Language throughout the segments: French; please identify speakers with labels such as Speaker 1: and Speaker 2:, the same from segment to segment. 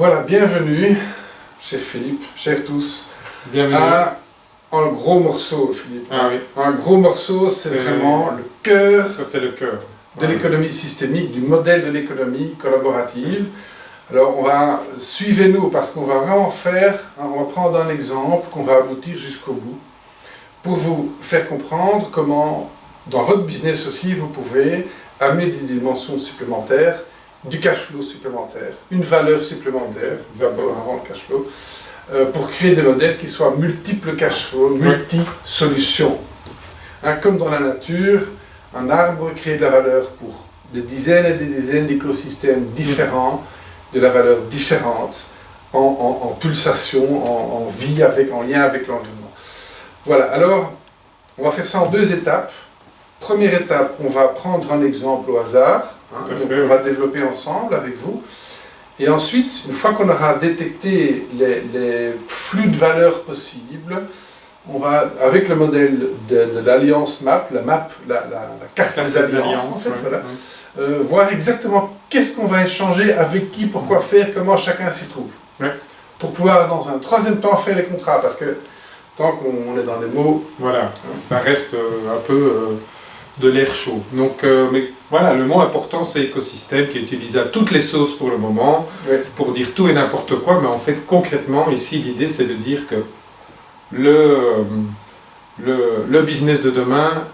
Speaker 1: Voilà, bienvenue, cher Philippe, chers tous,
Speaker 2: Bienvenue.
Speaker 1: à un gros morceau, Philippe.
Speaker 2: Ah oui.
Speaker 1: Un gros morceau, c'est vraiment le cœur
Speaker 2: Ça, c'est le cœur.
Speaker 1: de l'économie systémique, du modèle de l'économie collaborative. Alors, suivez-nous parce qu'on va vraiment on va prendre un exemple qu'on va aboutir jusqu'au bout pour vous faire comprendre comment, dans votre business aussi, vous pouvez amener des dimensions supplémentaires, du cash flow supplémentaire, une valeur supplémentaire, d'abord avant le cash flow, pour créer des modèles qui soient multiples cash flow, multi-solutions. Hein, comme dans la nature, un arbre crée de la valeur pour des dizaines et des dizaines d'écosystèmes différents, de la valeur différente, en pulsation, en vie, en lien avec l'environnement. Voilà, alors, on va faire ça en 2 étapes. Première étape, on va prendre un exemple au hasard, donc on va le développer ensemble avec vous. Et ensuite, une fois qu'on aura détecté les flux de valeurs possibles, on va, avec le modèle de l'alliance map, la carte des alliances, en fait, voilà, voir exactement qu'est-ce qu'on va échanger, avec qui, pourquoi faire, comment chacun s'y trouve. Pour pouvoir, dans un 3e temps, faire les contrats, parce que tant qu'on est dans les mots...
Speaker 2: Voilà, ça reste un peu de l'air chaud. Donc, mais voilà, le mot important, c'est écosystème, qui est utilisé à toutes les sauces pour le moment, pour dire tout et n'importe quoi, mais en fait, concrètement, ici, l'idée, c'est de dire que le business de demain,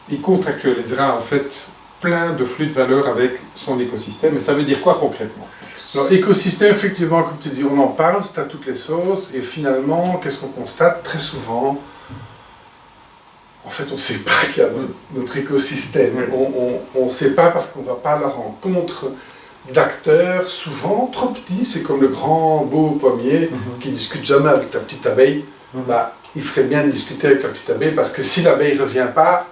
Speaker 2: il contractualisera en fait plein de flux de valeur avec son écosystème. Et ça veut dire quoi concrètement?
Speaker 1: Alors, écosystème, effectivement, comme tu dis, on en parle, c'est à toutes les sauces, et finalement, qu'est-ce qu'on constate? Très souvent, en fait, on ne sait pas qu'il y a notre écosystème. On ne sait pas parce qu'on ne va pas à la rencontre d'acteurs, souvent trop petits. C'est comme le grand beau pommier qui ne discute jamais avec la petite abeille. Bah, il ferait bien de discuter avec la petite abeille parce que si l'abeille ne revient pas,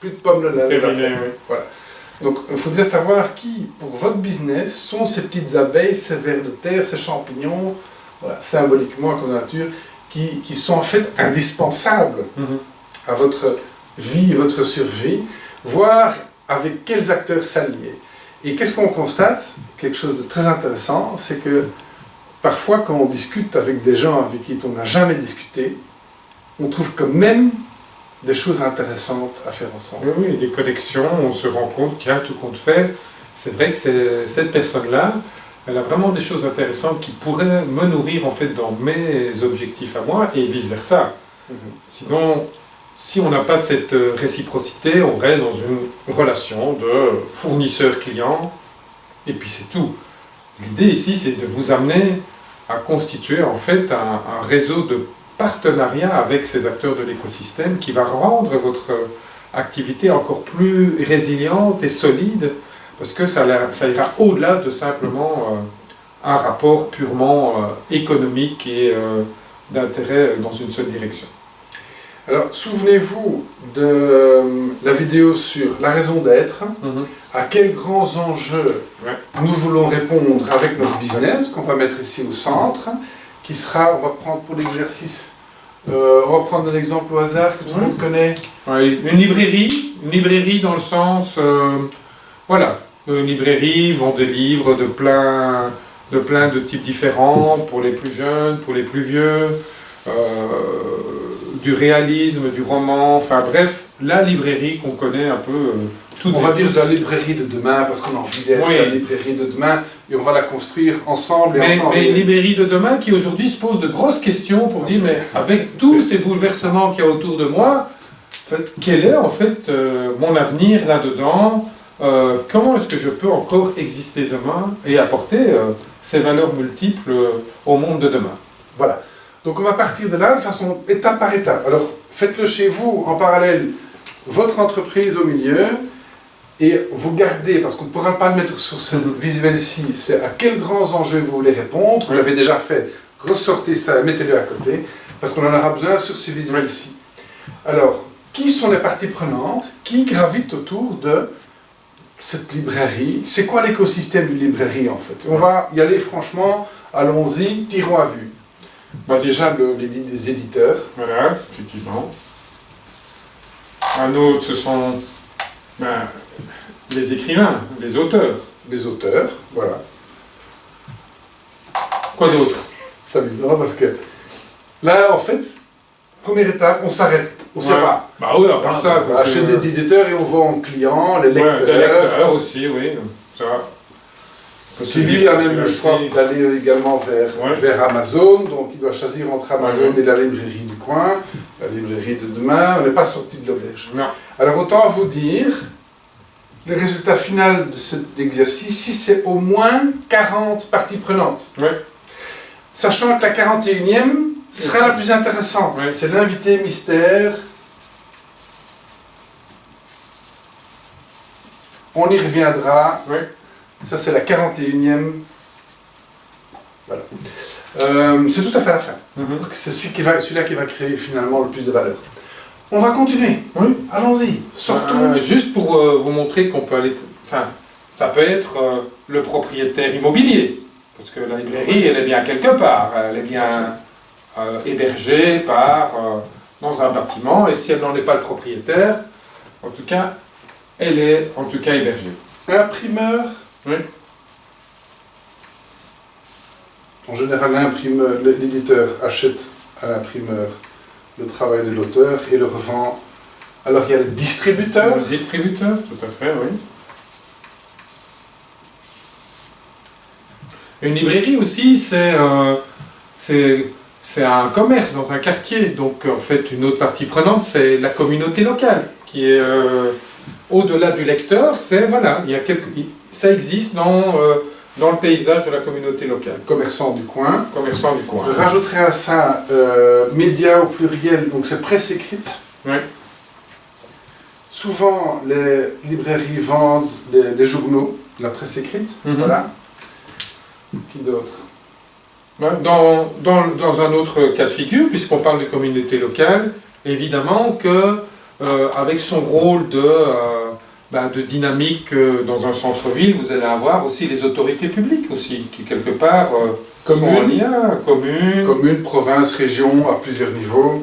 Speaker 1: plus de pommes de la voilà. Donc, il faudrait savoir qui, pour votre business, sont ces petites abeilles, ces vers de terre, ces champignons, voilà, symboliquement, comme nature, qui sont en fait indispensables à votre vie et votre survie, voir avec quels acteurs s'allier. Et qu'est-ce qu'on constate? Quelque chose de très intéressant, c'est que parfois, quand on discute avec des gens avec qui on n'a jamais discuté, on trouve quand même des choses intéressantes à faire ensemble.
Speaker 2: Oui, des connexions, on se rend compte qu'il y a tout compte fait. C'est vrai que cette personne-là, elle a vraiment des choses intéressantes qui pourraient me nourrir en fait dans mes objectifs à moi et vice-versa. Sinon, si on n'a pas cette réciprocité, on reste dans une relation de fournisseur-client et puis c'est tout. L'idée ici, c'est de vous amener à constituer en fait un réseau de partenariat avec ces acteurs de l'écosystème qui va rendre votre activité encore plus résiliente et solide parce que ça ira au-delà de simplement un rapport purement économique et d'intérêt dans une seule direction.
Speaker 1: Alors, souvenez-vous de la vidéo sur la raison d'être, à quels grands enjeux nous voulons répondre avec notre business, qu'on va mettre ici au centre, qui sera, on va prendre pour l'exercice, on va prendre un exemple au hasard que tout le monde connaît.
Speaker 2: Une librairie dans le sens, voilà, une librairie vend des livres de plein de types différents, pour les plus jeunes, pour les plus vieux, du réalisme, du roman, enfin bref, la librairie qu'on connaît un peu toutes
Speaker 1: on va dire la librairie de demain, parce qu'on a envie d'être la librairie de demain, et on va la construire ensemble.
Speaker 2: Mais une librairie de demain qui aujourd'hui se pose de grosses questions pour dire, mais avec tous ces bouleversements qu'il y a autour de moi, quel est en fait mon avenir là-dedans? Comment est-ce que je peux encore exister demain et apporter ces valeurs multiples au monde de demain?
Speaker 1: Voilà. Donc on va partir de là de façon étape par étape. Alors faites-le chez vous en parallèle, votre entreprise au milieu, et vous gardez, parce qu'on ne pourra pas le mettre sur ce visuel-ci, c'est à quels grands enjeux vous voulez répondre. Vous l'avez déjà fait, ressortez ça, mettez-le à côté, parce qu'on en aura besoin sur ce visuel-ci. Alors, qui sont les parties prenantes, qui gravitent autour de cette librairie? C'est quoi l'écosystème d'une librairie en fait? On va y aller franchement, allons-y, tirons à vue. Bah, déjà, les éditeurs.
Speaker 2: Voilà, effectivement. Un autre, ce sont les écrivains, les auteurs.
Speaker 1: Les auteurs, voilà.
Speaker 2: Quoi d'autre?
Speaker 1: C'est amusant parce que là, en fait, première étape, on s'arrête, on ne sait pas.
Speaker 2: Bah oui, à part ça.
Speaker 1: On va acheter des éditeurs et on vend aux clients, les
Speaker 2: Ouais,
Speaker 1: lecteurs.
Speaker 2: des lecteurs aussi, oui. Ça.
Speaker 1: Puis lui a même le choix d'aller également vers Amazon, donc il doit choisir entre Amazon et la librairie du coin, la librairie de demain. On n'est pas sorti de l'auberge.
Speaker 2: Non.
Speaker 1: Alors autant vous dire, le résultat final de cet exercice, si c'est au moins 40 parties prenantes.
Speaker 2: Oui.
Speaker 1: Sachant que la 41e sera la plus intéressante.
Speaker 2: Oui.
Speaker 1: C'est l'invité mystère. On y reviendra.
Speaker 2: Oui.
Speaker 1: Ça, c'est la 41e. Voilà. C'est tout à fait à la fin. C'est celui-là qui va créer finalement le plus de valeur. On va continuer.
Speaker 2: Oui.
Speaker 1: Allons-y. Sortons.
Speaker 2: Juste pour vous montrer qu'on peut aller... Enfin, ça peut être le propriétaire immobilier. Parce que la librairie, elle est bien quelque part. Elle est bien hébergée dans un bâtiment. Et si elle n'en est pas le propriétaire, en tout cas, elle est en tout cas hébergée.
Speaker 1: Imprimeur.
Speaker 2: Oui.
Speaker 1: En général, l'éditeur achète à l'imprimeur le travail de l'auteur et le revend. Alors il y a le distributeur.
Speaker 2: Le distributeur, tout à fait, oui. Une librairie aussi, c'est un commerce dans un quartier. Donc en fait, une autre partie prenante, c'est la communauté locale, qui est au-delà du lecteur. Voilà, ça existe dans le paysage de la communauté locale.
Speaker 1: Commerçant du coin.
Speaker 2: Commerçant du coin.
Speaker 1: Je rajouterai à ça médias au pluriel, donc c'est presse écrite.
Speaker 2: Oui.
Speaker 1: Souvent, les librairies vendent des journaux, de la presse écrite. Voilà. Qui d'autre?
Speaker 2: Dans un autre cas de figure, puisqu'on parle de communauté locale, évidemment que avec son rôle de dynamique dans un centre-ville, vous allez avoir aussi les autorités publiques aussi, qui quelque part sont en lien,
Speaker 1: communes, provinces, régions, à plusieurs niveaux.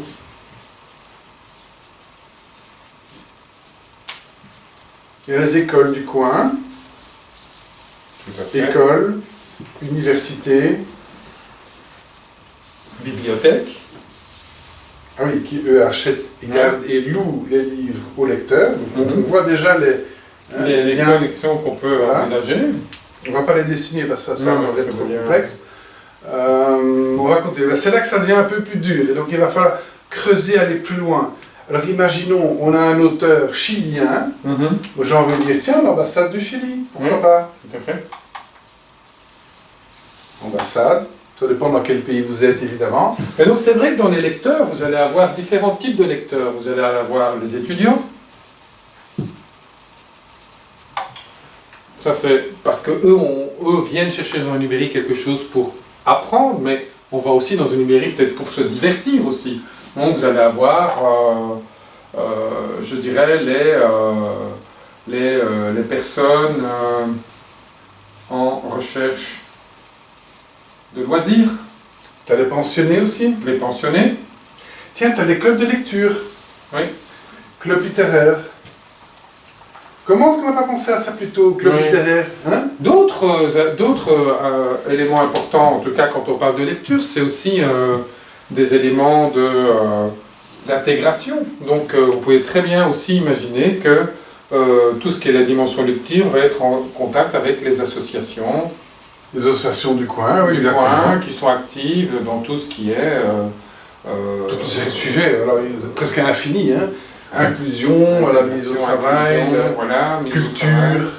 Speaker 1: Il y a les écoles du coin, écoles, universités,
Speaker 2: bibliothèques.
Speaker 1: Ah oui, qui eux achètent et louent les livres aux lecteurs. Donc, on voit déjà
Speaker 2: les connexions qu'on peut envisager.
Speaker 1: On ne va pas les dessiner parce que ça va être trop complexe. On va continuer. C'est là que ça devient un peu plus dur. Et donc il va falloir creuser, aller plus loin. Alors imaginons, on a un auteur chilien. J'ai envie de dire, tiens, l'ambassade du Chili, pourquoi pas?
Speaker 2: Tout à fait.
Speaker 1: Ambassade. Ça dépend dans quel pays vous êtes, évidemment.
Speaker 2: Et donc c'est vrai que dans les lecteurs, vous allez avoir différents types de lecteurs. Vous allez avoir les étudiants. Ça c'est parce que eux viennent chercher dans une librairie quelque chose pour apprendre, mais on va aussi dans une librairie peut-être pour se divertir aussi. Donc vous allez avoir, je dirais, les personnes en recherche de loisirs.
Speaker 1: Tu as les pensionnés aussi?
Speaker 2: Les pensionnés.
Speaker 1: Tiens, tu as des clubs de lecture.
Speaker 2: Oui.
Speaker 1: Club littéraire. Comment est-ce qu'on n'a pas pensé à ça plutôt, club littéraire, hein?
Speaker 2: D'autres éléments importants, en tout cas quand on parle de lecture, c'est aussi des éléments d'intégration. Donc vous pouvez très bien aussi imaginer que tout ce qui est la dimension lecture va être en contact avec les associations.
Speaker 1: Les associations du coin, oui,
Speaker 2: exactement. Qui sont actives dans tout ce qui est...
Speaker 1: tous ces sujets, alors, presque à l'infini, hein. Inclusion, la mise au travail, culture,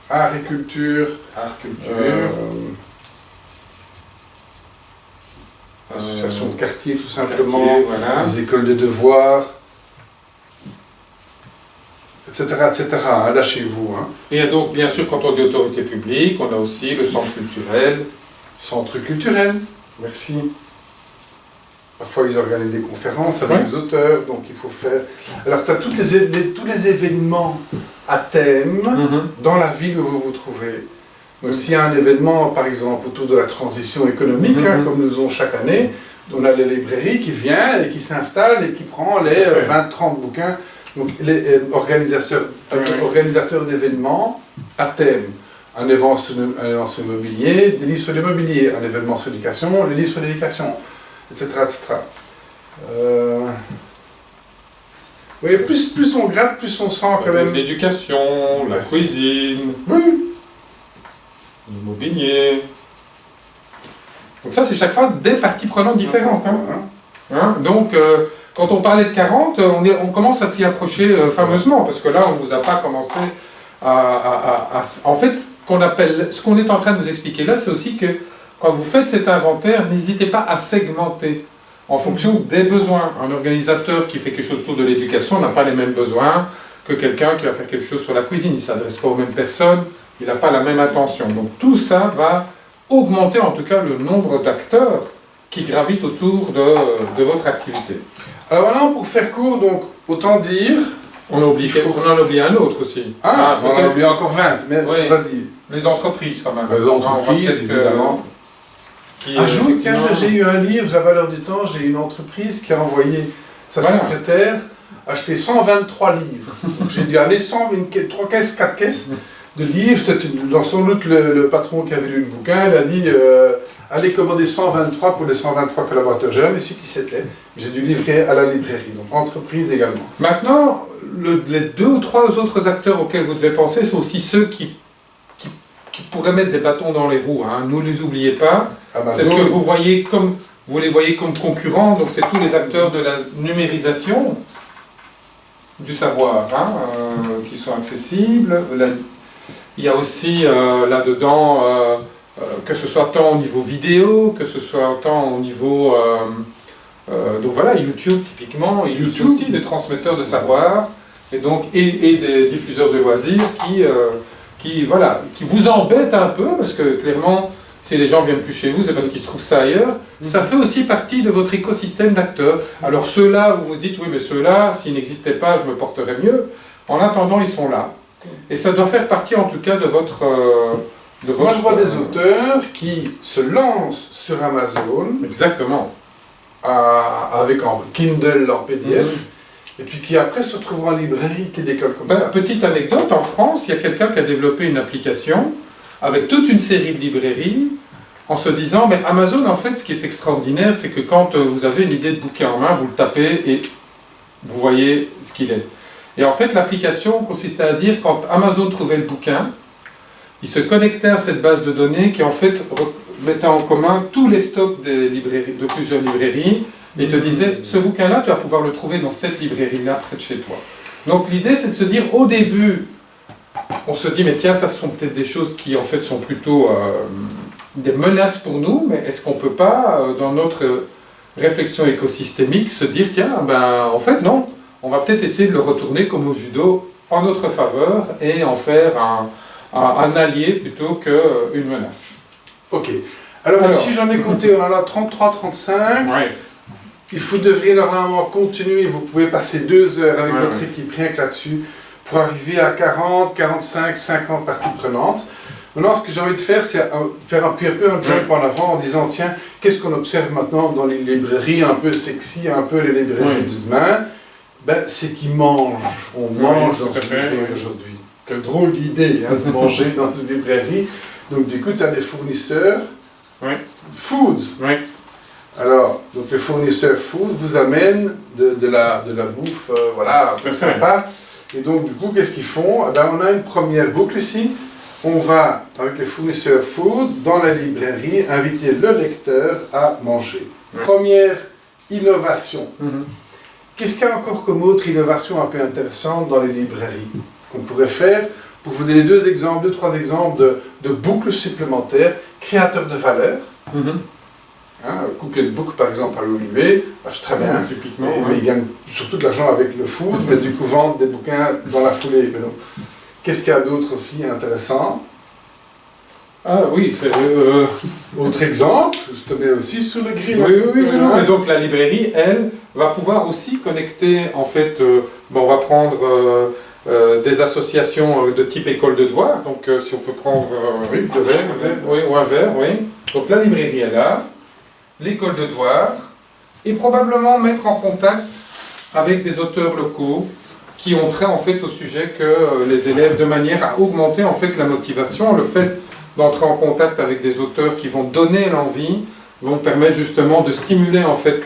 Speaker 1: art et culture, association de quartier tout simplement, les écoles des devoirs, etc. etc. Là chez vous. Hein.
Speaker 2: Et donc, bien sûr, quand on dit autorité publique, on a aussi le centre culturel.
Speaker 1: Centre culturel, merci. Parfois, ils organisent des conférences avec les auteurs, donc il faut faire... Alors, tu as tous les événements à thème dans la ville où vous vous trouvez. Donc, s'il y a un événement, par exemple, autour de la transition économique, comme nous avons chaque année, on a les librairies qui viennent et qui s'installent et qui prennent les 20-30 bouquins. Donc, les organisateurs d'événements à thème. un événement sur l'immobilier, des livres sur l'immobilier, un événement sur l'éducation, les livres sur l'éducation, etc. etc. Vous voyez, plus on gratte, plus on sent quand même...
Speaker 2: L'éducation, la cuisine,
Speaker 1: Oui.
Speaker 2: l'immobilier. Donc ça, c'est chaque fois des parties prenantes différentes. Hein, donc, quand on parlait de 40, on commence à s'y approcher fameusement, parce que là, on ne vous a pas commencé en fait, ce qu'on est en train de vous expliquer là, c'est aussi que quand vous faites cet inventaire, n'hésitez pas à segmenter en fonction des besoins. Un organisateur qui fait quelque chose autour de l'éducation n'a pas les mêmes besoins que quelqu'un qui va faire quelque chose sur la cuisine. Il ne s'adresse pas aux mêmes personnes, il n'a pas la même attention. Donc tout ça va augmenter en tout cas le nombre d'acteurs qui gravitent autour de votre activité.
Speaker 1: Alors maintenant, pour faire court, donc, autant dire...
Speaker 2: On en a oublié un autre aussi.
Speaker 1: On en a oublié encore 20, mais
Speaker 2: oui.
Speaker 1: Vas-y.
Speaker 2: Les entreprises quand même.
Speaker 1: Les entreprises, évidemment. Un jour, j'ai eu un livre, La valeur du temps, j'ai une entreprise qui a envoyé sa secrétaire acheter 123 livres. Donc j'ai dû aller 3 caisses, 4 caisses de livres. C'était sans doute le patron qui avait lu le bouquin, il a dit allez commander 123 pour les 123 collaborateurs. J'ai jamais su qui c'était. J'ai dû livrer à la librairie, donc entreprise également.
Speaker 2: Maintenant, les 2 ou 3 autres acteurs auxquels vous devez penser sont aussi ceux qui pourraient mettre des bâtons dans les roues. Hein. Ne les oubliez pas. C'est ce que vous voyez vous les voyez comme concurrents. Donc c'est tous les acteurs de la numérisation du savoir qui sont accessibles. Il y a aussi là-dedans, que ce soit tant au niveau vidéo, que ce soit tant au niveau... donc voilà, YouTube typiquement, il y a aussi des transmetteurs de savoir et des diffuseurs de loisirs qui vous embêtent un peu, parce que clairement, si les gens viennent plus chez vous, c'est parce qu'ils trouvent ça ailleurs. Ça fait aussi partie de votre écosystème d'acteurs. Alors ceux-là, vous vous dites, oui, mais ceux-là, s'ils n'existaient pas, je me porterais mieux. En attendant, ils sont là. Et ça doit faire partie, en tout cas, de votre...
Speaker 1: Moi, je vois des auteurs qui se lancent sur Amazon.
Speaker 2: Exactement.
Speaker 1: Avec un Kindle en PDF. Et puis qui après se retrouvent en librairie, qui décolle comme ça.
Speaker 2: Petite anecdote, en France, il y a quelqu'un qui a développé une application avec toute une série de librairies, en se disant, mais Amazon, en fait, ce qui est extraordinaire, c'est que quand vous avez une idée de bouquin en main, vous le tapez et vous voyez ce qu'il est. Et en fait, l'application consistait à dire, quand Amazon trouvait le bouquin, il se connectait à cette base de données qui, en fait, mettait en commun tous les stocks de plusieurs librairies, et te disait, ce bouquin-là, tu vas pouvoir le trouver dans cette librairie-là, près de chez toi. Donc l'idée, c'est de se dire, au début, on se dit, mais tiens, ça ce sont peut-être des choses qui, en fait, sont plutôt des menaces pour nous, mais est-ce qu'on ne peut pas, dans notre réflexion écosystémique, se dire, tiens, en fait, non, on va peut-être essayer de le retourner comme au judo, en notre faveur, et en faire un allié plutôt qu'une menace.
Speaker 1: Ok. Alors, si j'en ai compté, on en a 33, 35.
Speaker 2: Ouais.
Speaker 1: Vous devriez normalement continuer, vous pouvez passer 2 heures avec votre équipe rien que là-dessus, pour arriver à 40, 45, 50 parties prenantes. Maintenant, ce que j'ai envie de faire, c'est faire un peu un jump en avant en disant, tiens, qu'est-ce qu'on observe maintenant dans les librairies un peu sexy, un peu les librairies de demain? C'est qu'ils mangent. On mange dans une librairie aujourd'hui. Quelle drôle d'idée de manger dans une librairie. Donc du coup, tu as des fournisseurs food. Alors, donc les fournisseurs food vous amènent de la bouffe, très sympa. Et donc du coup, qu'est-ce qu'ils font? On a une première boucle ici. On va, avec les fournisseurs food, dans la librairie, inviter le lecteur à manger. Première innovation. Qu'est-ce qu'il y a encore comme autre innovation un peu intéressante dans les librairies qu'on pourrait faire? Pour vous donner 2, 3 exemples de boucles supplémentaires, créateurs de valeur. Cookbook par exemple à l'Olivet, marche très bien, mais ils gagnent surtout de l'argent avec le food, mais du coup vendent des bouquins dans la foulée. Qu'est-ce qu'il y a d'autre aussi intéressant?
Speaker 2: Ah oui,
Speaker 1: autre exemple, je te mets aussi sous le grill.
Speaker 2: Mais donc la librairie, elle, va pouvoir aussi connecter, en fait, on va prendre des associations de type école de devoirs, donc si on peut prendre un verre, donc la librairie est là, l'école de devoirs, et probablement mettre en contact avec des auteurs locaux qui ont trait en fait au sujet que les élèves, de manière à augmenter en fait la motivation, le fait d'entrer en contact avec des auteurs qui vont donner l'envie, vont permettre justement de stimuler en fait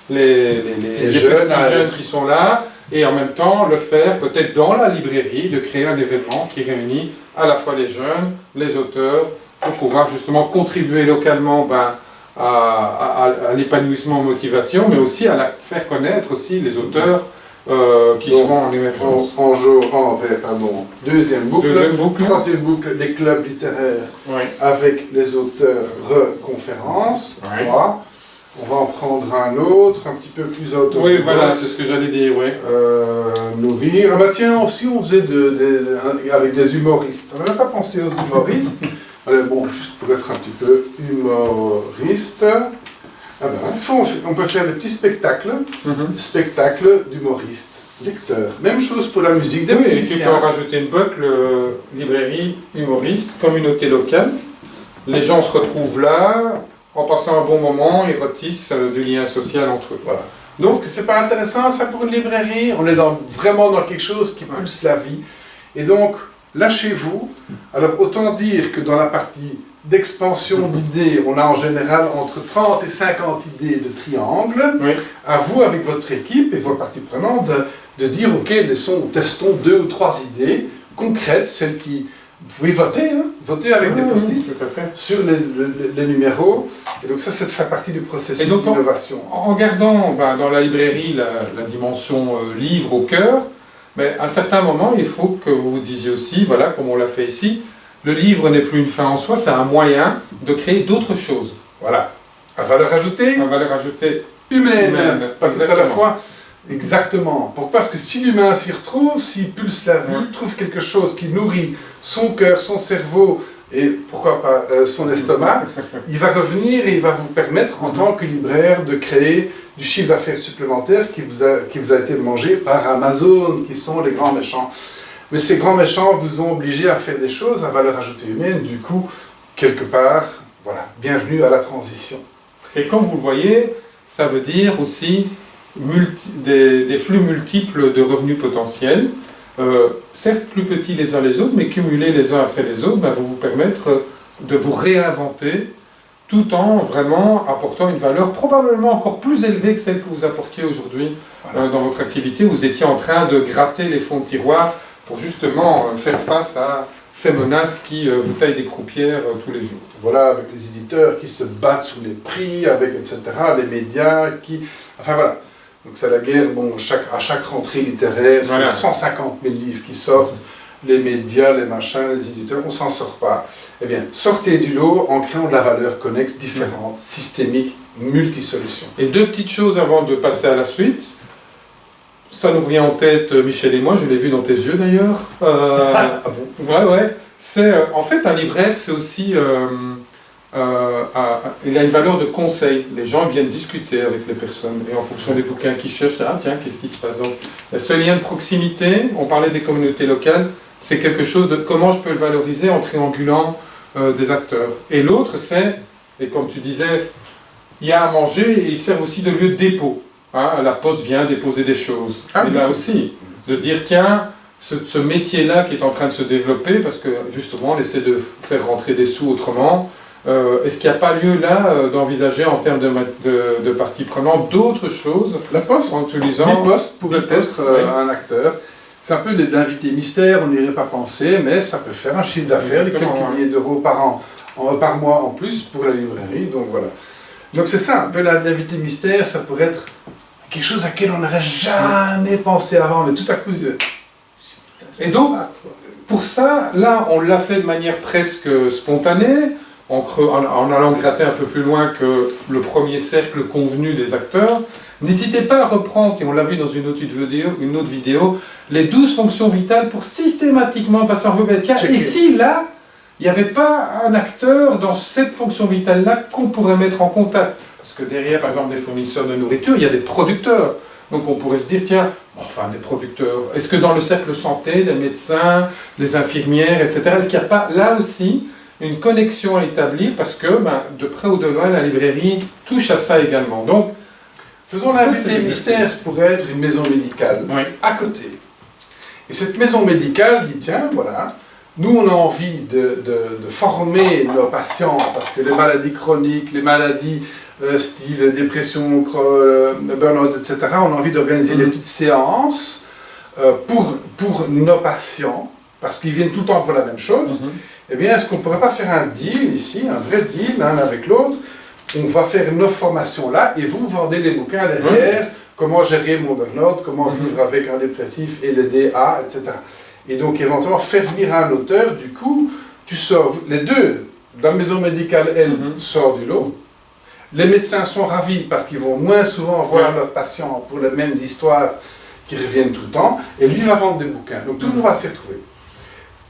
Speaker 2: les jeunes qui sont là, et en même temps le faire peut-être dans la librairie, de créer un événement qui réunit à la fois les jeunes, les auteurs, pour pouvoir justement contribuer localement à l'épanouissement en motivation, mais aussi à faire connaître aussi les auteurs qui seront en émergence.
Speaker 1: Deuxième boucle. Troisième boucle, les clubs littéraires avec les auteurs conférences.
Speaker 2: Oui.
Speaker 1: On va en prendre un autre, un petit peu plus autonome.
Speaker 2: Oui, voilà, c'est ce que j'allais dire, oui.
Speaker 1: Nourrir. Ah bah tiens, aussi on faisait avec des humoristes. On n'avait pas pensé aux humoristes. Allez, bon, juste pour être un petit peu humoriste. Ah ben, on peut faire des petits spectacles, spectacles d'humoristes, lecteurs. Même chose pour la musique, des musiciens.
Speaker 2: Tu peux en rajouter une boucle, librairie, humoriste, communauté locale. Les gens se retrouvent là, en passant un bon moment, ils retissent du lien social entre eux.
Speaker 1: Voilà. Donc, est-ce que c'est pas intéressant ça pour une librairie? On est vraiment dans quelque chose qui pulse la vie. Et donc, lâchez-vous. Alors, autant dire que dans la partie d'expansion d'idées, on a en général entre 30 et 50 idées de triangle.
Speaker 2: Oui.
Speaker 1: À vous, avec votre équipe et vos parties prenantes, de dire, ok, testons 2 ou 3 idées concrètes, celles qui... Vous pouvez voter, voter avec des post-it sur les numéros. Et donc ça fait partie du processus d'innovation.
Speaker 2: En gardant dans la librairie la dimension livre au cœur, mais à un certain moment, il faut que vous vous disiez aussi, voilà, comme on l'a fait ici, le livre n'est plus une fin en soi, c'est un moyen de créer d'autres choses. Voilà.
Speaker 1: À valeur ajoutée.
Speaker 2: À valeur ajoutée
Speaker 1: humaine. Pas tous à la fois. Exactement. Pourquoi? Parce que si l'humain s'y retrouve, s'il pulse la vie, trouve quelque chose qui nourrit son cœur, son cerveau et pourquoi pas son estomac, il va revenir et il va vous permettre en tant que libraire de créer du chiffre d'affaires supplémentaire qui vous a été mangé par Amazon, qui sont les grands méchants. Mais ces grands méchants vous ont obligé à faire des choses à valeur ajoutée humaine, du coup, quelque part, voilà, bienvenue à la transition.
Speaker 2: Et comme vous le voyez, ça veut dire aussi des flux multiples de revenus potentiels, certes plus petits les uns les autres, mais cumulés les uns après les autres, vont vous permettre de vous réinventer, tout en vraiment apportant une valeur probablement encore plus élevée que celle que vous apportiez aujourd'hui dans votre activité. Vous étiez en train de gratter les fonds de tiroir pour justement faire face à ces menaces qui vous taillent des croupières tous les jours.
Speaker 1: Voilà, avec les éditeurs qui se battent sur les prix, avec etc., les médias qui... Enfin voilà. Donc c'est la guerre, bon, à chaque rentrée littéraire, c'est 150 000 livres qui sortent, les médias, les machins, les éditeurs, on ne s'en sort pas. Eh bien, sortez du lot en créant de la valeur connexe, différente, systémique, multisolution.
Speaker 2: Et 2 petites choses avant de passer à la suite. Ça nous revient en tête, Michel et moi, je l'ai vu dans tes yeux d'ailleurs.
Speaker 1: Ah bon?
Speaker 2: Ouais. C'est, en fait, un libraire, c'est aussi... il a une valeur de conseil. Les gens viennent discuter avec les personnes et en fonction des bouquins qu'ils cherchent, tiens, qu'est-ce qui se passe? Donc, ce lien de proximité, on parlait des communautés locales, c'est quelque chose de comment je peux le valoriser en triangulant des acteurs. Et l'autre, c'est, et comme tu disais, il y a à manger et il sert aussi de lieu de dépôt. La poste vient déposer des choses. Et là aussi, de dire, tiens, ce métier-là qui est en train de se développer, parce que justement, on essaie de faire rentrer des sous autrement. Est-ce qu'il n'y a pas lieu là d'envisager en termes de parties prenantes d'autres choses?
Speaker 1: La Poste,
Speaker 2: en utilisant
Speaker 1: Poste pourrait être un acteur. C'est un peu l'invité mystère, on n'irait pas penser, mais ça peut faire un chiffre d'affaires de quelques milliers d'euros par mois en plus pour la librairie. Donc voilà. Donc c'est ça, un peu l'invité mystère, ça pourrait être quelque chose à laquelle on n'aurait jamais pensé avant, mais tout à coup...
Speaker 2: Et donc, pour ça, là, on l'a fait de manière presque spontanée, en allant gratter un peu plus loin que le premier cercle convenu des acteurs. N'hésitez pas à reprendre, et on l'a vu dans une autre vidéo, les 12 fonctions vitales pour systématiquement passer en revue. Et si là, il n'y avait pas un acteur dans cette fonction vitale-là qu'on pourrait mettre en contact? Parce que derrière, par exemple, des fournisseurs de nourriture, il y a des producteurs. Donc on pourrait se dire, tiens, enfin des producteurs, est-ce que dans le cercle santé, des médecins, des infirmières, etc., est-ce qu'il n'y a pas là aussi une connexion à établir, parce que de près ou de loin, la librairie touche à ça également. Donc,
Speaker 1: faisons l'invité mystère pourrait être une maison médicale, à côté, Et cette maison médicale dit, tiens, voilà, nous on a envie de former nos patients, parce que les maladies chroniques, les maladies style dépression, burn-out, etc., on a envie d'organiser des petites séances pour nos patients, parce qu'ils viennent tout le temps pour la même chose. Eh bien, est-ce qu'on ne pourrait pas faire un deal ici, un vrai deal l'un avec l'autre? On va faire nos formations là, et vous vendez les bouquins derrière, comment gérer mon burn-out, comment vivre avec un dépressif et l'aider à, etc. Et donc, éventuellement, faire venir un auteur, du coup, tu sors, les deux, la maison médicale, elle, sort du lot. Les médecins sont ravis parce qu'ils vont moins souvent voir leurs patients pour les mêmes histoires qui reviennent tout le temps, et lui va vendre des bouquins. Donc, tout le monde va s'y retrouver.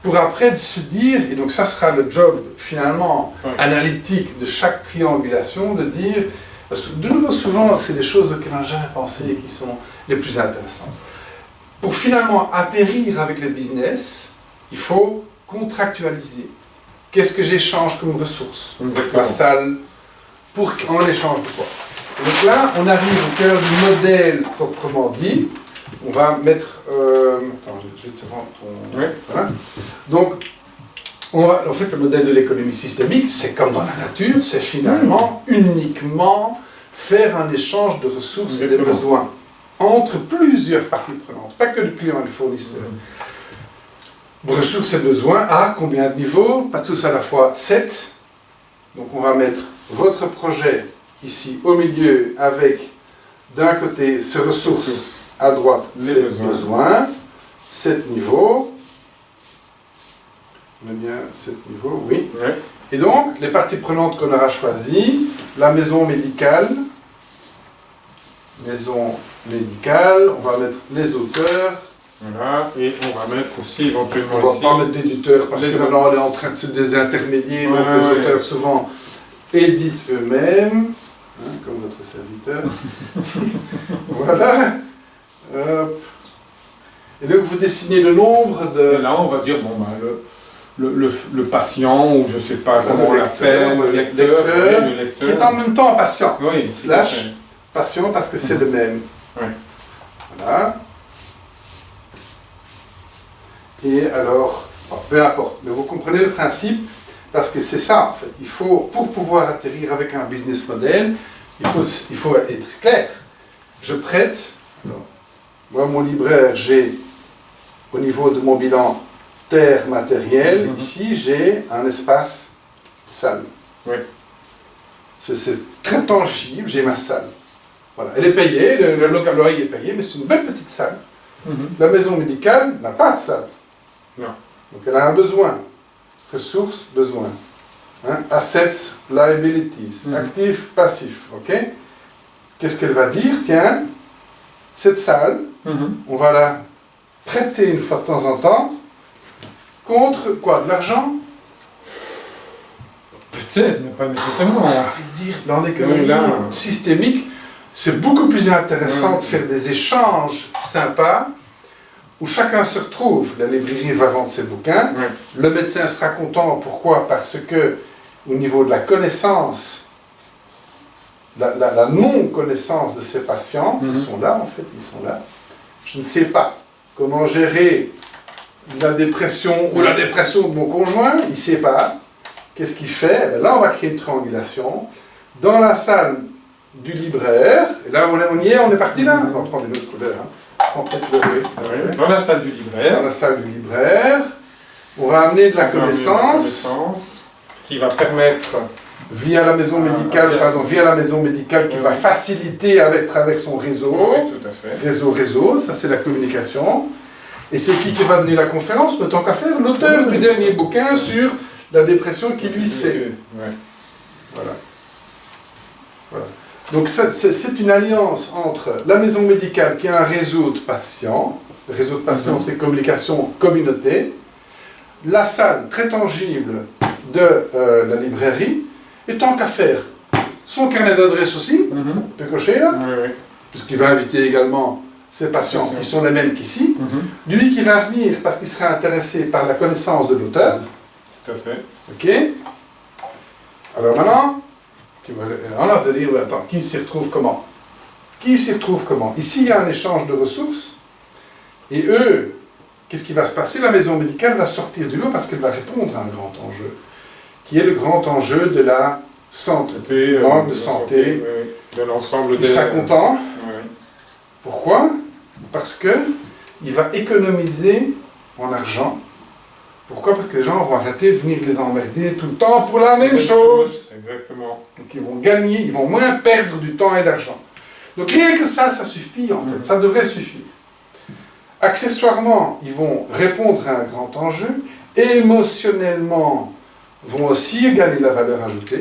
Speaker 1: Pour après se dire, et donc ça sera le job finalement analytique de chaque triangulation, de dire, de nouveau souvent c'est des choses auxquelles on n'a jamais pensé et qui sont les plus intéressantes. Pour finalement atterrir avec le business, il faut contractualiser. Qu'est-ce que j'échange comme ressources? La salle, en échange de quoi? Et donc là, on arrive au cœur du modèle proprement dit. On va mettre... attends, je vais te rendre ton... Voilà. Donc, en fait, le modèle de l'économie systémique, c'est comme dans la nature, c'est finalement uniquement faire un échange de ressources et de besoins entre plusieurs parties prenantes, pas que le client et le fournisseur. Ressources et besoins à combien de niveaux? Pas tous à la fois, 7. Donc, on va mettre votre projet ici au milieu avec, d'un côté, ces ressources. À droite, les besoins, 7 niveaux. On a bien 7 niveaux, oui. Ouais. Et donc, les parties prenantes qu'on aura choisies, la maison médicale, on va mettre les auteurs.
Speaker 2: Voilà, et on va mettre aussi éventuellement
Speaker 1: on va pas mettre d'éditeurs parce que maintenant on est en train de se désintermédier, donc les auteurs souvent éditent eux-mêmes, hein, comme votre serviteur. Voilà. Et donc vous dessinez le nombre de...
Speaker 2: Et là on va dire, bon, bah, le patient, ou je ne sais pas comment on l'appelle, le lecteur,
Speaker 1: qui est en même temps un patient,
Speaker 2: oui,
Speaker 1: slash patient parce que c'est le même.
Speaker 2: Oui.
Speaker 1: Voilà. Et alors, peu importe, mais vous comprenez le principe, parce que c'est ça en fait, il faut, pour pouvoir atterrir avec un business model, il faut être clair. Je prête, alors, moi mon libraire, j'ai au niveau de mon bilan terre matériel, ici j'ai un espace salle.
Speaker 2: Oui.
Speaker 1: C'est très tangible, j'ai ma salle. Voilà. Elle est payée, le loyer est payé, mais c'est une belle petite salle. La maison médicale n'a pas de salle.
Speaker 2: Non.
Speaker 1: Donc elle a un besoin. Ressources, besoins. Hein? Assets, liabilities. Actifs, passifs. Ok? Qu'est-ce qu'elle va dire? Tiens, cette salle, on va la prêter une fois de temps en temps contre quoi? De l'argent?
Speaker 2: Peut-être, mais pas nécessairement.
Speaker 1: J'ai envie de dire, dans l'économie systémique, c'est beaucoup plus intéressant de faire des échanges sympas où chacun se retrouve. La librairie va vendre ses bouquins, le médecin sera content. Pourquoi? Parce que au niveau de la connaissance, la non-connaissance de ses patients, ils sont là en fait, ils sont là. Je ne sais pas comment gérer la dépression ou la dépression de mon conjoint, il ne sait pas. Qu'est-ce qu'il fait? Là, on va créer une triangulation. Dans la salle du libraire, et là, on y est, on est parti là. On va prendre une autre couleur. Hein.
Speaker 2: Dans la salle du libraire.
Speaker 1: Dans la salle du libraire, on va amener de la connaissance
Speaker 2: qui va permettre,
Speaker 1: via la maison médicale, qui va faciliter avec son réseau.
Speaker 2: Oui, tout à fait.
Speaker 1: Réseau, ça c'est la communication. Et c'est qui va donner la conférence? Ne tant qu'à faire, l'auteur du dernier bouquin sur la dépression qui lui sait. Voilà. Donc c'est une alliance entre la maison médicale qui a un réseau de patients, le réseau de patients c'est communication communauté, la salle très tangible de la librairie, et tant qu'à faire, son carnet d'adresse aussi, on peut cocher là, puisqu'il va inviter également ses patients qui sont les mêmes qu'ici, lui qui va venir parce qu'il sera intéressé par la connaissance de l'auteur.
Speaker 2: Tout à fait.
Speaker 1: Ok. Alors maintenant, vous allez dire, attends, qui s'y retrouve comment? Qui s'y retrouve comment? Ici, il y a un échange de ressources, et eux, qu'est-ce qui va se passer? La maison médicale va sortir du lot parce qu'elle va répondre à un grand enjeu, qui est le grand enjeu de la santé, manque de santé,
Speaker 2: de l'ensemble
Speaker 1: il sera content.
Speaker 2: Oui.
Speaker 1: Pourquoi? Parce qu'il va économiser en argent. Pourquoi? Parce que les gens vont arrêter de venir les emmerder tout le temps pour la même chose.
Speaker 2: Exactement.
Speaker 1: Donc ils vont gagner, ils vont moins perdre du temps et d'argent. Donc rien que ça suffit en fait, ça devrait suffire. Accessoirement, ils vont répondre à un grand enjeu, émotionnellement, vont aussi gagner de la valeur ajoutée,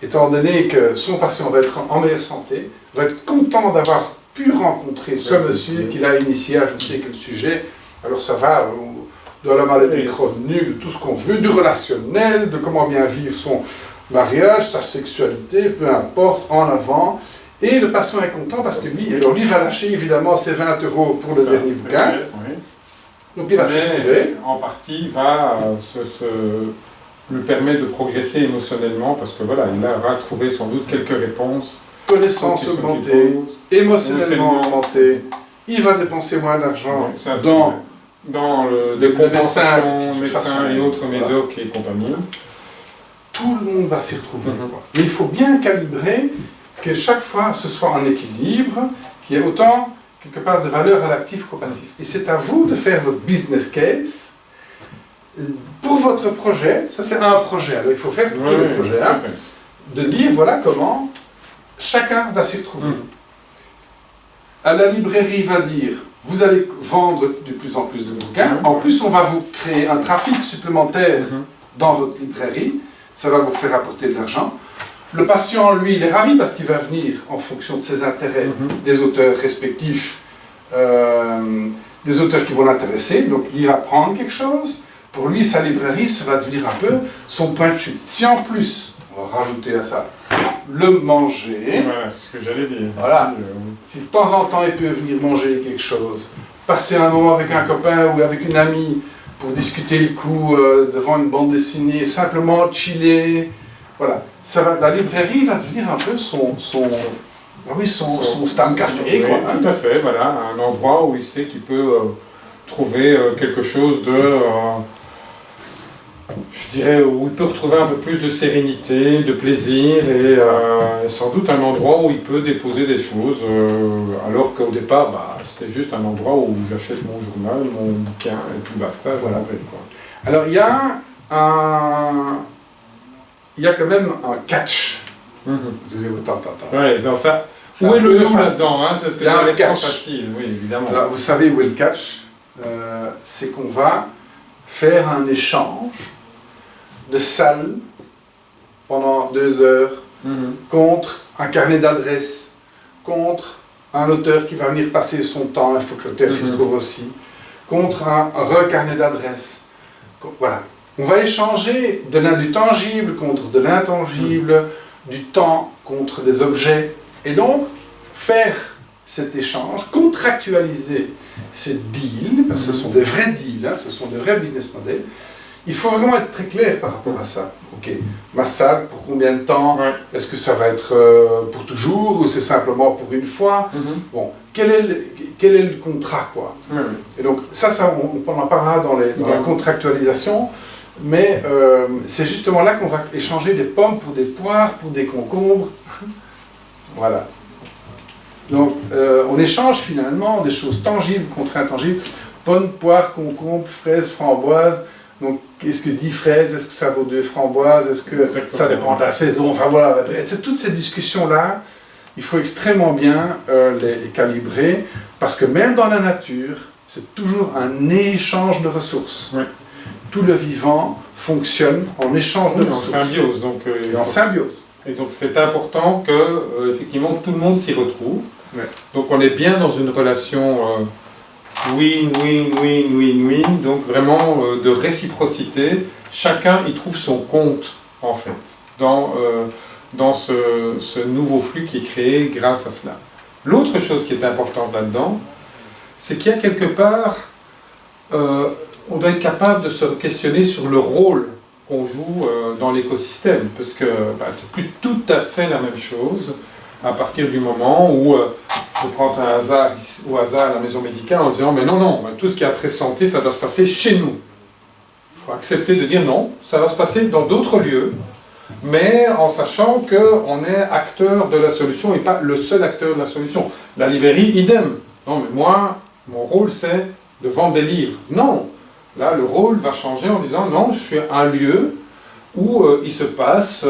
Speaker 1: étant donné que son patient va être en meilleure santé, va être content d'avoir pu rencontrer ce monsieur qu'il a initié à je ne sais quel sujet. Alors ça va de la maladie chronique, de tout ce qu'on veut, du relationnel, de comment bien vivre son mariage, sa sexualité, peu importe, en avant. Et le patient est content parce que lui va lâcher évidemment ses 20 € pour le dernier bouquin.
Speaker 2: Oui.
Speaker 1: Donc il va se retrouver.
Speaker 2: En partie, va lui permettre de progresser émotionnellement parce que voilà, il aura trouvé sans doute quelques réponses.
Speaker 1: Connaissance augmentée, émotionnellement augmentée. Il va dépenser moins d'argent
Speaker 2: dans le médecins et autres médocs et compagnie.
Speaker 1: Tout le monde va s'y retrouver. Mais il faut bien calibrer que chaque fois ce soit un équilibre, qu'il y ait autant quelque part de valeur à l'actif qu'au passif. Et c'est à vous de faire votre business case pour votre projet. Ça c'est un projet, alors il faut faire tous les projets. Hein, de dire voilà comment chacun va s'y retrouver. À la librairie va dire vous allez vendre de plus en plus de bouquins. En plus on va vous créer un trafic supplémentaire dans votre librairie. Ça va vous faire apporter de l'argent. Le patient, lui, il est ravi parce qu'il va venir en fonction de ses intérêts des auteurs respectifs, des auteurs qui vont l'intéresser. Donc, il va prendre quelque chose. Pour lui, sa librairie, ça va devenir un peu son point de chute. Si en plus, on va rajouter à ça, le manger.
Speaker 2: Voilà, c'est ce que j'allais dire.
Speaker 1: Voilà. Si de temps en temps, il peut venir manger quelque chose, passer un moment avec un copain ou avec une amie pour discuter le coup devant une bande dessinée, simplement chiller. Voilà, la librairie va devenir un peu son stand café, quoi.
Speaker 2: Tout à fait, voilà, un endroit où il sait qu'il peut trouver quelque chose de, je dirais, où il peut retrouver un peu plus de sérénité, de plaisir, et sans doute un endroit où il peut déposer des choses, alors qu'au départ, c'était juste un endroit où j'achète mon journal, mon bouquin, et puis basta, j'en avais, quoi.
Speaker 1: Alors, il y a quand même un catch.
Speaker 2: Oui, dans ça.
Speaker 1: Où est le
Speaker 2: là-dedans, hein, c'est ce que ça va être trop facile, oui, évidemment.
Speaker 1: Alors, vous savez où est le catch? C'est qu'on va faire un échange de salles pendant 2 heures contre un carnet d'adresses, contre un auteur qui va venir passer son temps, il faut que l'auteur s'y trouve aussi, contre un recarnet d'adresses. Voilà. On va échanger du tangible contre de l'intangible, du temps contre des objets, et donc faire cet échange, contractualiser ces deals, parce que ce sont des vrais deals, hein, ce sont des vrais business models. Il faut vraiment être très clair par rapport à ça. Ok, ma salle, pour combien de temps? Est-ce que ça va être pour toujours ou c'est simplement pour une fois? Bon, quel est le contrat, quoi? Et donc ça on en parlera dans la contractualisation. Mais c'est justement là qu'on va échanger des pommes pour des poires, pour des concombres. Voilà. Donc, on échange finalement des choses tangibles contre intangibles. Pommes, poires, concombres, fraises, framboises. Donc, qu'est-ce que dit fraise? Est-ce que ça vaut 2 framboises? Est-ce que ça dépend de la saison? Enfin voilà. C'est toutes ces discussions-là, il faut extrêmement bien les calibrer. Parce que même dans la nature, c'est toujours un échange de ressources. Tout le vivant fonctionne en échange de ressources.
Speaker 2: En symbiose. Donc,
Speaker 1: en symbiose.
Speaker 2: Et donc c'est important que effectivement tout le monde s'y retrouve. Donc on est bien dans une relation win-win-win-win-win, donc vraiment de réciprocité. Chacun y trouve son compte en fait dans ce nouveau flux qui est créé grâce à cela. L'autre chose qui est importante là-dedans, c'est qu'il y a quelque part on doit être capable de se questionner sur le rôle qu'on joue dans l'écosystème, parce que c'est plus tout à fait la même chose à partir du moment où je prends un hasard au hasard à la maison médicale en disant mais non, tout ce qui a trait santé, ça doit se passer chez nous. Il faut accepter de dire non, ça va se passer dans d'autres lieux, mais en sachant qu'on est acteur de la solution et pas le seul acteur de la solution. La librairie, idem. Non, mais moi, mon rôle, c'est de vendre des livres. Non. Là, le rôle va changer en disant non, je suis un lieu où il se passe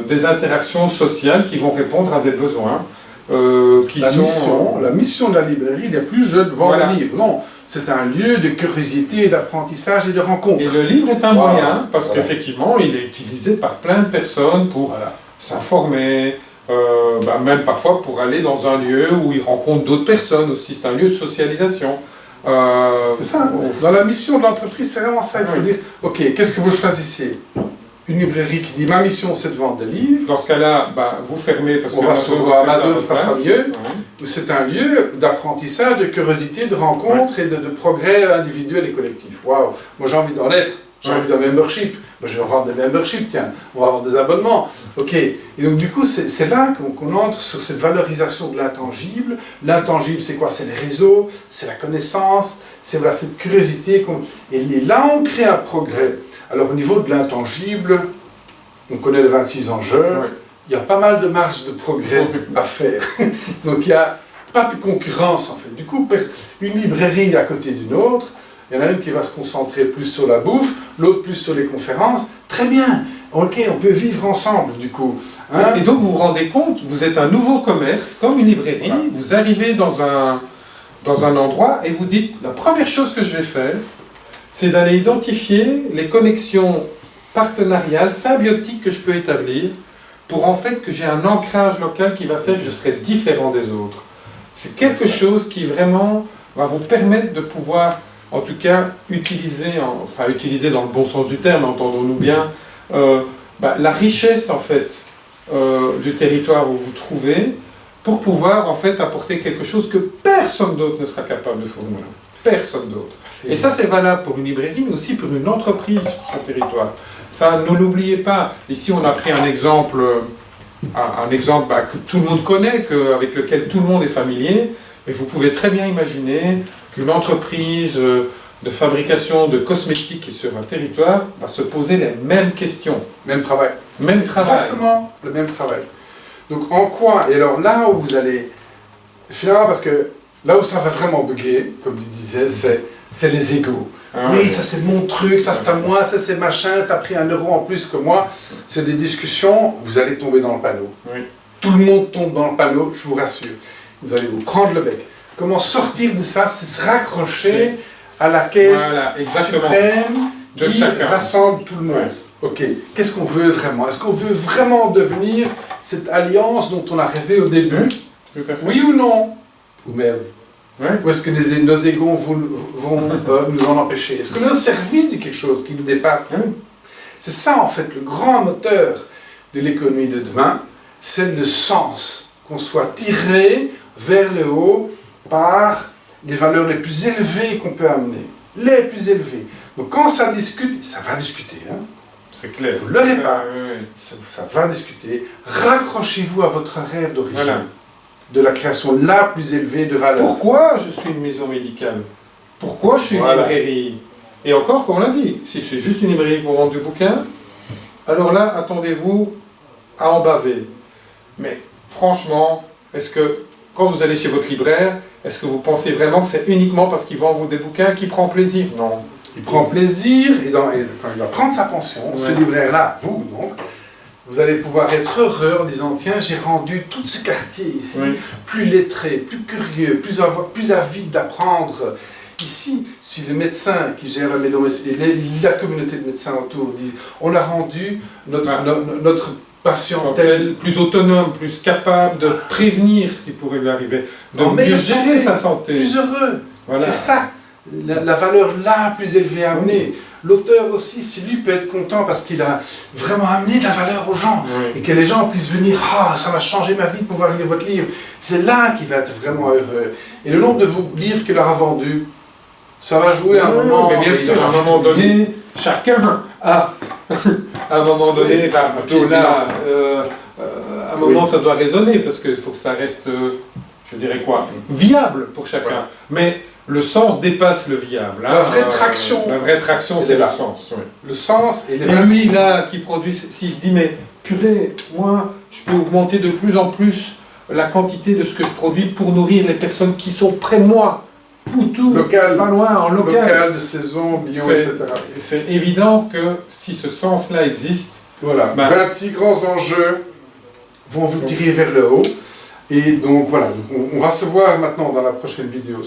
Speaker 2: des interactions sociales qui vont répondre à des besoins.
Speaker 1: La mission de la librairie n'est plus je vends des livres. Non, c'est un lieu de curiosité, d'apprentissage et de rencontre.
Speaker 2: Et le livre est un moyen, parce qu'effectivement, il est utilisé par plein de personnes pour s'informer, même parfois pour aller dans un lieu où ils rencontrent d'autres personnes aussi. C'est un lieu de socialisation.
Speaker 1: C'est ça. Dans la mission de l'entreprise, c'est vraiment ça. Il faut dire, ok, qu'est-ce que vous choisissez? Une librairie qui dit ma mission c'est de vendre des livres.
Speaker 2: Dans ce cas-là, vous fermez parce
Speaker 1: on
Speaker 2: que
Speaker 1: va sur Amazon fera ça mieux. Où c'est un lieu d'apprentissage, de curiosité, de rencontre et de progrès individuel et collectif. Waouh, moi j'ai envie d'en être. J'ai envie d'un membership. Moi, je vais vendre des memberships, tiens. On va avoir des abonnements. Ok. Et donc du coup, c'est là qu'on entre sur cette valorisation de l'intangible. L'intangible, c'est quoi? C'est les réseaux, c'est la connaissance, c'est voilà, cette curiosité. Et là, on crée un progrès. Alors au niveau de l'intangible, on connaît les 26 enjeux, il y a pas mal de marge de progrès à faire. Donc il n'y a pas de concurrence en fait. Du coup, une librairie à côté d'une autre, il y en a une qui va se concentrer plus sur la bouffe, l'autre plus sur les conférences. Très bien, ok, on peut vivre ensemble du coup.
Speaker 2: Hein? Et donc vous vous rendez compte, vous êtes un nouveau commerce, comme une librairie, vous arrivez dans un endroit et vous dites, la première chose que je vais faire, c'est d'aller identifier les connexions partenariales, symbiotiques que je peux établir pour en fait que j'ai un ancrage local qui va faire que je serai différent des autres. C'est quelque chose qui vraiment va vous permettre de pouvoir, en tout cas, utiliser dans le bon sens du terme, entendons-nous bien, la richesse en fait du territoire où vous trouvez pour pouvoir en fait apporter quelque chose que personne d'autre ne sera capable de fournir. Personne d'autre. Et ça, c'est valable pour une librairie, mais aussi pour une entreprise sur son territoire. Ça, ne l'oubliez pas. Ici, on a pris un exemple que tout le monde connaît, avec lequel tout le monde est familier. Mais vous pouvez très bien imaginer qu'une entreprise de fabrication de cosmétiques qui est sur un territoire va se poser les mêmes questions.
Speaker 1: Même travail.
Speaker 2: Même travail.
Speaker 1: Exactement le même travail. Donc, en quoi? Et alors, là où vous allez... Finalement, parce que là où ça va vraiment bugger, comme tu disais, c'est les égos. Oui, ça c'est mon truc, ça c'est à moi, ça c'est machin, t'as pris 1 euro en plus que moi. C'est des discussions, vous allez tomber dans le panneau. Oui. Tout le monde tombe dans le panneau, je vous rassure. Vous allez vous prendre le bec. Comment sortir de ça? C'est se raccrocher à la quête suprême qui rassemble tout le monde. Ok, qu'est-ce qu'on veut vraiment? Est-ce qu'on veut vraiment devenir cette alliance dont on a rêvé au début? Oui ou non? Ou merde? Ou est-ce que nos égos vont nous en empêcher? Est-ce qu'on est au service de quelque chose qui nous dépasse? C'est ça en fait le grand moteur de l'économie de demain, c'est le sens, qu'on soit tiré vers le haut par les valeurs les plus élevées qu'on peut amener. Les plus élevées. Donc quand ça discute, ça va discuter.
Speaker 2: C'est clair.
Speaker 1: Vous ne l'aurez pas. Ça va discuter. Raccrochez-vous à votre rêve d'origine. Voilà. De la création la plus élevée de valeur.
Speaker 2: Pourquoi je suis une maison médicale? Pourquoi je suis une librairie? Et encore, comme on l'a dit, si c'est juste une librairie pour vendre du bouquin, alors là, attendez-vous à en baver. Mais franchement, est-ce que quand vous allez chez votre libraire, est-ce que vous pensez vraiment que c'est uniquement parce qu'il vend des bouquins qu'il prend plaisir? Non.
Speaker 1: Il prend plaisir et quand il va prendre sa pension, ce libraire-là, vous donc, vous allez pouvoir être heureux en disant, tiens, j'ai rendu tout ce quartier ici plus lettré, plus curieux, plus avide d'apprendre. Ici, si le médecin qui gère la communauté de médecins autour dit, on a rendu notre patientèle
Speaker 2: plus autonome, plus capable de prévenir ce qui pourrait lui arriver, de mieux gérer sa santé.
Speaker 1: Plus heureux. Voilà. C'est ça, la valeur la plus élevée à amener. L'auteur aussi, si lui peut être content parce qu'il a vraiment amené de la valeur aux gens et que les gens puissent venir, ça m'a changé ma vie de pouvoir lire votre livre, c'est là qu'il va être vraiment heureux. Et le nombre de livres qu'il aura vendus, ça va jouer à un moment.
Speaker 2: Mais bien sûr, à un moment donné, chacun a, à un moment donné, à un moment ça doit résonner parce qu'il faut que ça reste, je dirais quoi, viable pour chacun.
Speaker 1: Voilà.
Speaker 2: Mais le sens dépasse le viable. Hein.
Speaker 1: La vraie traction.
Speaker 2: La vraie traction,
Speaker 1: Elle
Speaker 2: c'est
Speaker 1: est
Speaker 2: le
Speaker 1: là.
Speaker 2: sens. Oui.
Speaker 1: Le sens et les
Speaker 2: Et lui,
Speaker 1: 26
Speaker 2: là, qui produit, s'il se dit, mais purée, moi, je peux augmenter de plus en plus la quantité de ce que je produis pour nourrir les personnes qui sont près de moi. Poutou,
Speaker 1: Local.
Speaker 2: pas loin, en
Speaker 1: local, de saison, bio,
Speaker 2: C'est-
Speaker 1: etc.
Speaker 2: C'est évident que si ce sens-là existe,
Speaker 1: Voilà,
Speaker 2: Ben-
Speaker 1: 26 grands enjeux vont vous tirer vers le haut. Et donc voilà, on va se voir maintenant dans la prochaine vidéo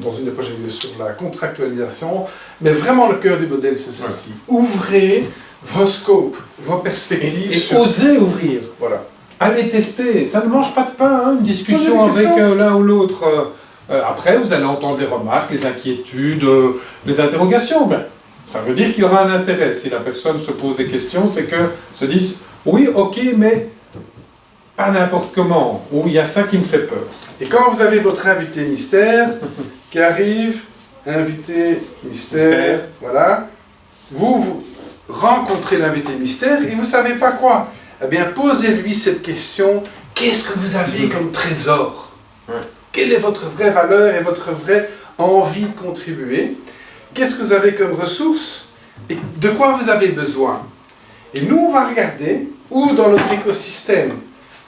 Speaker 1: dans une des prochaines vidéos sur la contractualisation. Mais vraiment le cœur du modèle, c'est ceci. Ouvrez vos scopes, vos perspectives.
Speaker 2: et
Speaker 1: sur-
Speaker 2: osez ouvrir.
Speaker 1: Voilà.
Speaker 2: Allez tester, ça ne mange pas de pain, hein, une discussion
Speaker 1: Posez des
Speaker 2: avec
Speaker 1: questions.
Speaker 2: l'un ou l'autre. Après, vous allez entendre les remarques, les inquiétudes, les interrogations. Ben, ça veut dire qu'il y aura un intérêt. Si la personne se pose des questions, c'est que se disent oui, ok, mais pas n'importe comment. Ou il y a ça qui me fait peur.
Speaker 1: Et quand vous avez votre invité mystère qui arrive, invité mystère, voilà, vous rencontrez l'invité mystère et vous ne savez pas quoi. Eh bien, posez-lui cette question, qu'est-ce que vous avez comme trésor?
Speaker 2: Ouais.
Speaker 1: Quelle est votre vraie valeur et votre vraie envie de contribuer? Qu'est-ce que vous avez comme ressources? Et de quoi vous avez besoin? Et nous, on va regarder où dans notre écosystème,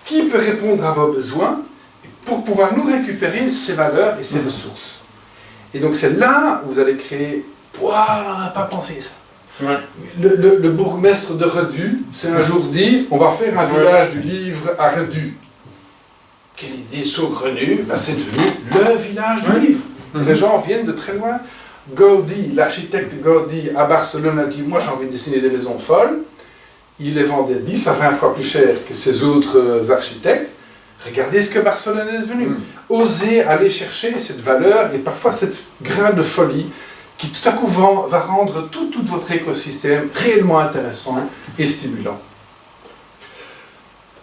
Speaker 1: qui peut répondre à vos besoins pour pouvoir nous récupérer ces valeurs et ces ressources. Et donc c'est là où vous allez créer « Ouah, on n'a pas pensé ça ».
Speaker 2: Ouais.
Speaker 1: Le bourgmestre de Redu s'est un jour dit « On va faire un village du livre à Redu ». Quelle idée saugrenue, ben, c'est devenu le village du
Speaker 2: Ouais.
Speaker 1: livre.
Speaker 2: Mhm.
Speaker 1: Les gens viennent de très loin. Gaudi, l'architecte Gaudi à Barcelone a dit « Moi j'ai envie de dessiner des maisons folles ». Il les vendait 10 à 20 fois plus cher que ses autres architectes. Regardez ce que Barcelone est devenu. Osez aller chercher cette valeur et parfois cette grain de folie qui tout à coup va rendre tout votre écosystème réellement intéressant et stimulant.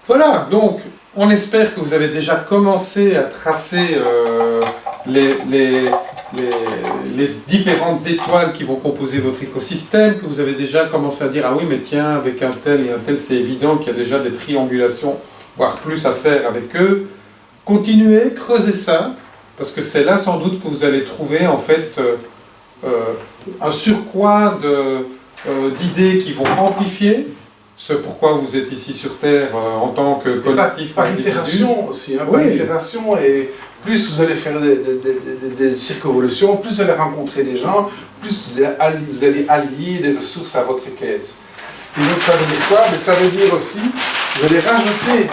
Speaker 2: Voilà, donc on espère que vous avez déjà commencé à tracer les différentes étoiles qui vont composer votre écosystème, que vous avez déjà commencé à dire « Ah oui, mais tiens, avec un tel et un tel, c'est évident qu'il y a déjà des triangulations, voire plus à faire avec eux. » Continuez, creusez ça, parce que c'est là sans doute que vous allez trouver en fait un surcroît d'idées qui vont amplifier ce pourquoi vous êtes ici sur Terre en tant que collectif.
Speaker 1: Par itération aussi, hein, par
Speaker 2: Oui.
Speaker 1: itération, et plus vous allez faire des circonvolutions, plus vous allez rencontrer des gens, plus vous allez allier des ressources à votre quête. Et donc ça veut dire quoi? Mais ça veut dire aussi, vous allez rajouter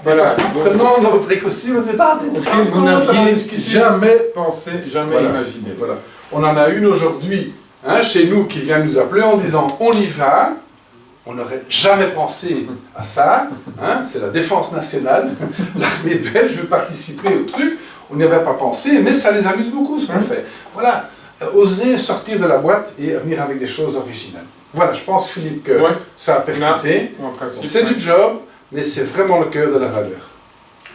Speaker 2: Voilà.
Speaker 1: prenant dans votre écosystème,
Speaker 2: Auquel vous n'aviez jamais pensé, jamais
Speaker 1: Voilà.
Speaker 2: imaginé.
Speaker 1: Voilà. On en a une aujourd'hui, hein, chez nous, qui vient nous appeler en disant « On y va ». On n'aurait jamais pensé à ça, hein, c'est la défense nationale, l'armée belge veut participer au truc, on n'y avait pas pensé, mais ça les amuse beaucoup ce qu'on fait. Voilà, oser sortir de la boîte et venir avec des choses originales. Voilà, je pense Philippe que
Speaker 2: Ouais.
Speaker 1: ça a percuté,
Speaker 2: En principe,
Speaker 1: c'est du job, mais c'est vraiment le cœur de la valeur.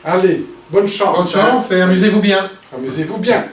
Speaker 1: Allez, bonne chance.
Speaker 2: Bonne chance et amusez-vous bien.
Speaker 1: Amusez-vous bien.